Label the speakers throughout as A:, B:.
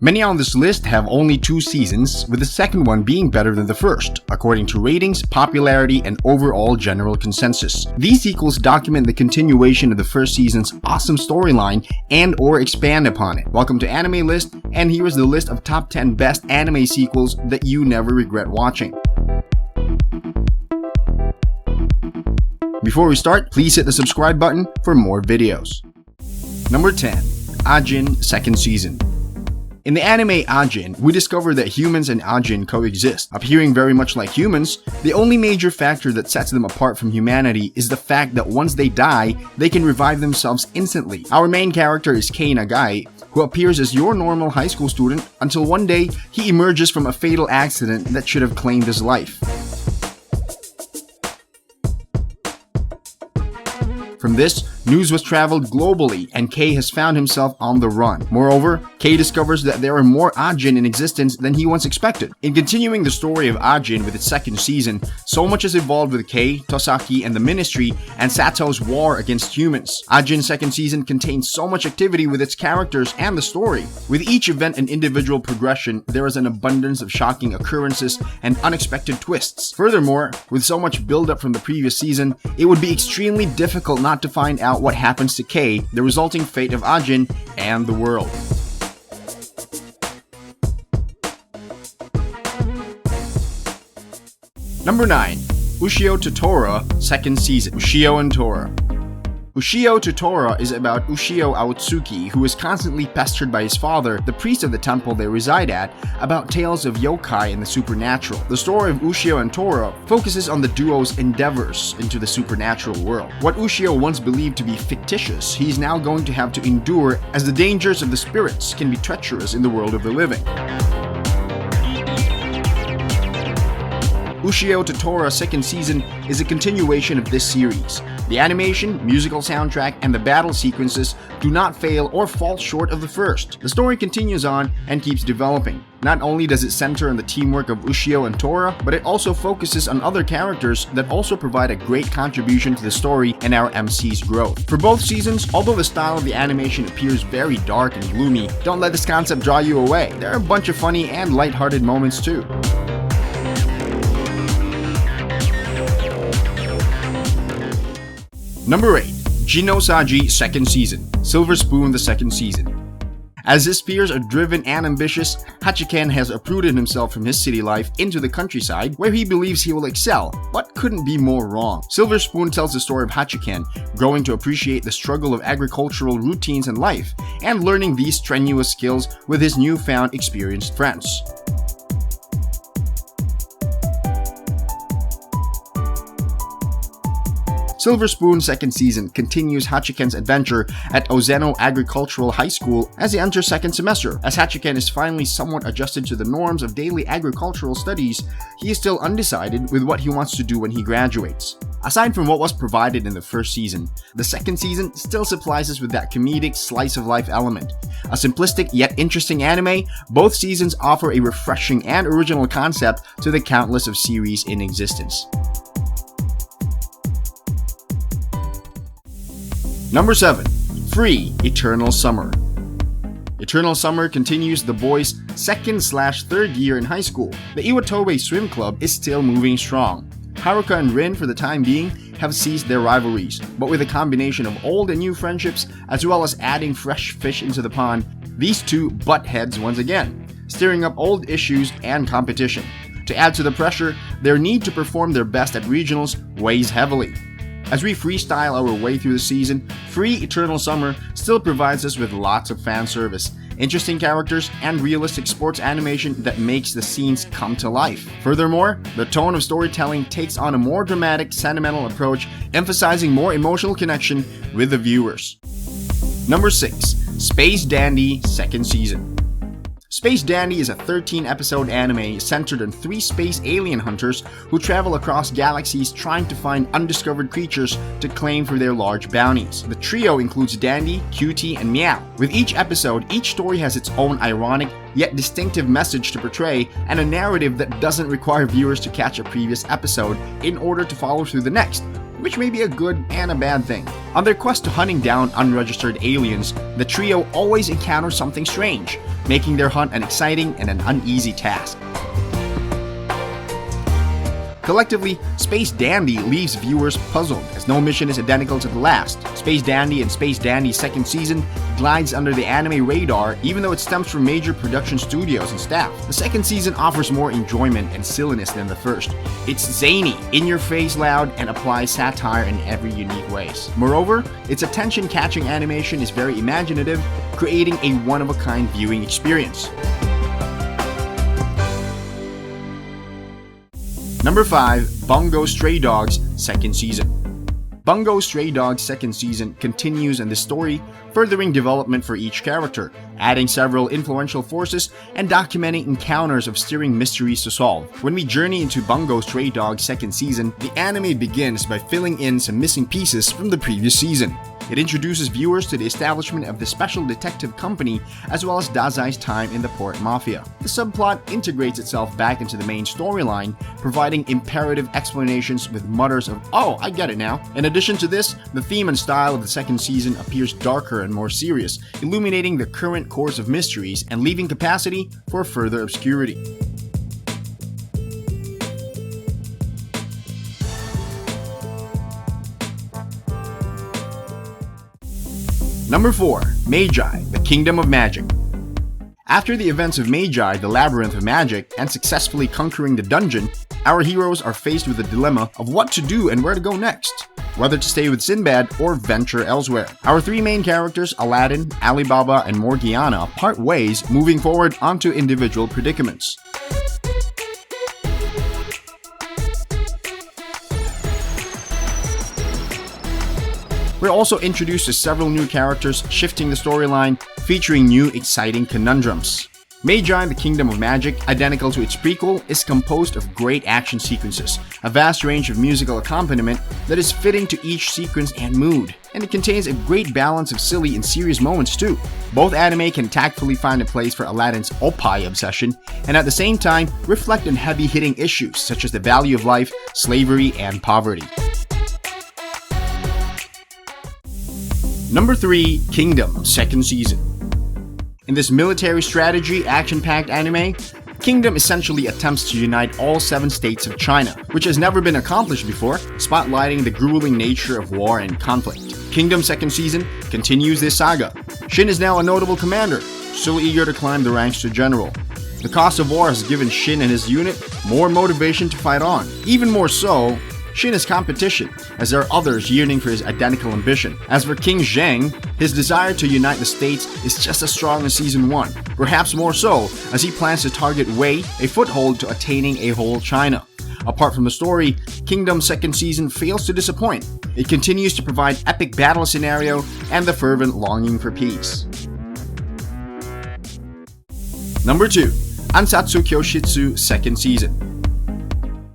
A: Many on this list have only 2 seasons, with the second one being better than the first, according to ratings, popularity, and overall general consensus. These sequels document the continuation of the first season's awesome storyline and/or expand upon it. Welcome to Anime List, and here is the list of top 10 best anime sequels that you never regret watching. Before we start, please hit the subscribe button for more videos. Number 10. AJIN Second Season. In the anime AJIN, we discover that humans and AJIN coexist. Appearing very much like humans, the only major factor that sets them apart from humanity is the fact that once they die, they can revive themselves instantly. Our main character is Kei Nagai, who appears as your normal high school student until one day he emerges from a fatal accident that should have claimed his life. From this, news was traveled globally, and Kei has found himself on the run. Moreover, Kei discovers that there are more AJIN in existence than he once expected. In continuing the story of AJIN with its second season, so much has evolved with Kei, Tosaki, and the Ministry, and Sato's war against humans. AJIN's second season contains so much activity with its characters and the story. With each event and individual progression, there is an abundance of shocking occurrences and unexpected twists. Furthermore, with so much build-up from the previous season, it would be extremely difficult not to find out what happens to Kei, the resulting fate of AJIN, and the world. Number 9. USHIO to TORA Second Season. USHIO and TORA. USHIO to TORA is about USHIO Aotsuki, who is constantly pestered by his father, the priest of the temple they reside at, about tales of yokai and the supernatural. The story of USHIO and TORA focuses on the duo's endeavors into the supernatural world. What USHIO once believed to be fictitious, he is now going to have to endure, as the dangers of the spirits can be treacherous in the world of the living. USHIO to TORA Second Season is a continuation of this series. The animation, musical soundtrack, and the battle sequences do not fail or fall short of the first. The story continues on and keeps developing. Not only does it center on the teamwork of USHIO and TORA, but it also focuses on other characters that also provide a great contribution to the story and our MC's growth. For both seasons, although the style of the animation appears very dark and gloomy, don't let this concept draw you away. There are a bunch of funny and lighthearted moments too. Number 8. Jino SAJI Second Season. Silver Spoon the Second Season. As his peers are driven and ambitious, Hachiken has uprooted himself from his city life into the countryside, where he believes he will excel, but couldn't be more wrong. Silver Spoon tells the story of Hachiken growing to appreciate the struggle of agricultural routines and life, and learning these strenuous skills with his newfound experienced friends. Silver Spoon Second Season continues Hachiken's adventure at Ozeno Agricultural High School as he enters second semester. As Hachiken is finally somewhat adjusted to the norms of daily agricultural studies, he is still undecided with what he wants to do when he graduates. Aside from what was provided in the first season, the second season still supplies us with that comedic slice-of-life element. A simplistic yet interesting anime, both seasons offer a refreshing and original concept to the countless of series in existence. Number 7. Free Eternal Summer. Eternal Summer continues the boys' second/third year in high school. The Iwatobe Swim Club is still moving strong. Haruka and Rin, for the time being, have ceased their rivalries, but with a combination of old and new friendships, as well as adding fresh fish into the pond, these two butt heads once again, stirring up old issues and competition. To add to the pressure, their need to perform their best at regionals weighs heavily. As we freestyle our way through the season, Free Eternal Summer still provides us with lots of fan service, interesting characters, and realistic sports animation that makes the scenes come to life. Furthermore, the tone of storytelling takes on a more dramatic, sentimental approach, emphasizing more emotional connection with the viewers. Number 6. Space Dandy Second Season. Space Dandy is a 13-episode anime centered on 3 space alien hunters who travel across galaxies trying to find undiscovered creatures to claim for their large bounties. The trio includes Dandy, Cutie, and Meow. With each episode, each story has its own ironic yet distinctive message to portray and a narrative that doesn't require viewers to catch a previous episode in order to follow through the next, which may be a good and a bad thing. On their quest to hunting down unregistered aliens, the trio always encounters something strange, making their hunt an exciting and an uneasy task. Collectively, Space Dandy leaves viewers puzzled as no mission is identical to the last. Space Dandy and Space Dandy's second season glides under the anime radar even though it stems from major production studios and staff. The second season offers more enjoyment and silliness than the first. It's zany, in-your-face loud, and applies satire in every unique ways. Moreover, its attention-catching animation is very imaginative, creating a one-of-a-kind viewing experience. Number 5. Bungo Stray Dogs second season. Bungo Stray Dogs second season continues in the story, furthering development for each character, adding several influential forces and documenting encounters of stirring mysteries to solve. When we journey into Bungo Stray Dogs second season, the anime begins by filling in some missing pieces from the previous season. It introduces viewers to the establishment of the Special Detective Company as well as Dazai's time in the Port Mafia. The subplot integrates itself back into the main storyline, providing imperative explanations with mutters of, "Oh, I get it now." In addition to this, the theme and style of the second season appears darker and more serious, illuminating the current course of mysteries and leaving capacity for further obscurity. Number 4. Magi, the Kingdom of Magic. After the events of Magi, the Labyrinth of Magic, and successfully conquering the dungeon, our heroes are faced with the dilemma of what to do and where to go next, whether to stay with Sinbad or venture elsewhere. Our three main characters, Aladdin, Alibaba, and Morgiana, part ways, moving forward onto individual predicaments. We're also introduced to several new characters, shifting the storyline, featuring new exciting conundrums. Magi, the Kingdom of Magic, identical to its prequel, is composed of great action sequences, a vast range of musical accompaniment that is fitting to each sequence and mood, and it contains a great balance of silly and serious moments too. Both anime can tactfully find a place for Aladdin's oppai obsession, and at the same time reflect on heavy-hitting issues such as the value of life, slavery, and poverty. Number 3. Kingdom, second season. In this military strategy, action-packed anime, Kingdom essentially attempts to unite all 7 states of China, which has never been accomplished before, spotlighting the grueling nature of war and conflict. Kingdom second season continues this saga. Shin is now a notable commander, still eager to climb the ranks to general. The cost of war has given Shin and his unit more motivation to fight on. Even more so, Shin is competition, as there are others yearning for his identical ambition. As for King Zheng, his desire to unite the states is just as strong as Season 1, perhaps more so, as he plans to target Wei, a foothold to attaining a whole China. Apart from the story, Kingdom second season fails to disappoint. It continues to provide epic battle scenario and the fervent longing for peace. Number 2. Ansatsu KYOUSHITSU second season.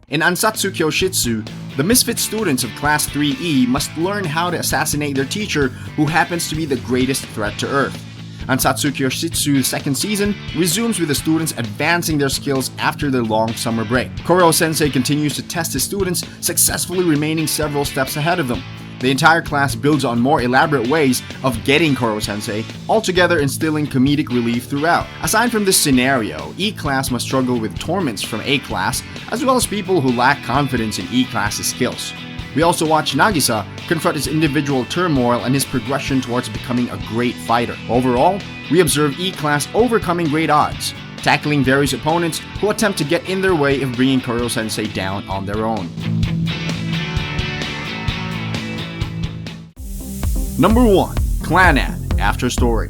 A: In Ansatsu KYOUSHITSU, the misfit students of Class 3E must learn how to assassinate their teacher, who happens to be the greatest threat to Earth. Ansatsu KYOUSHITSU's second season resumes with the students advancing their skills after their long summer break. Koro-sensei continues to test his students, successfully remaining several steps ahead of them. The entire class builds on more elaborate ways of getting Koro-sensei, altogether instilling comedic relief throughout. Aside from this scenario, E-class must struggle with torments from A-class, as well as people who lack confidence in E-class's skills. We also watch Nagisa confront his individual turmoil and his progression towards becoming a great fighter. Overall, we observe E-class overcoming great odds, tackling various opponents who attempt to get in their way of bringing Koro-sensei down on their own. Number 1. CLANNAD, After Story.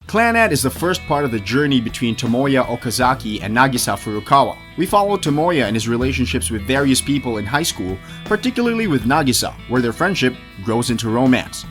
A: CLANNAD is the first part of the journey between Tomoya Okazaki and Nagisa Furukawa. We follow Tomoya and his relationships with various people in high school, particularly with Nagisa, where their friendship grows into romance.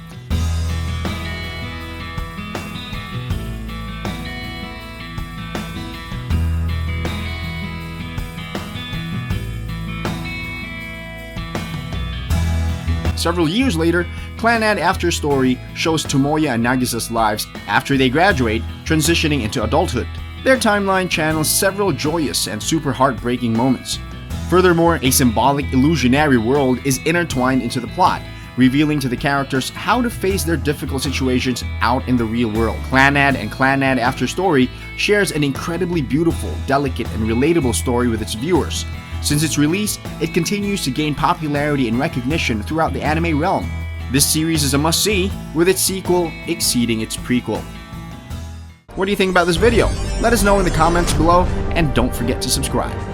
A: Several years later, CLANNAD After Story shows Tomoya and Nagisa's lives after they graduate, transitioning into adulthood. Their timeline channels several joyous and super heartbreaking moments. Furthermore, a symbolic illusionary world is intertwined into the plot, revealing to the characters how to face their difficult situations out in the real world. CLANNAD and CLANNAD After Story shares an incredibly beautiful, delicate, and relatable story with its viewers. Since its release, it continues to gain popularity and recognition throughout the anime realm. This series is a must-see, with its sequel exceeding its prequel. What do you think about this video? Let us know in the comments below, and don't forget to subscribe.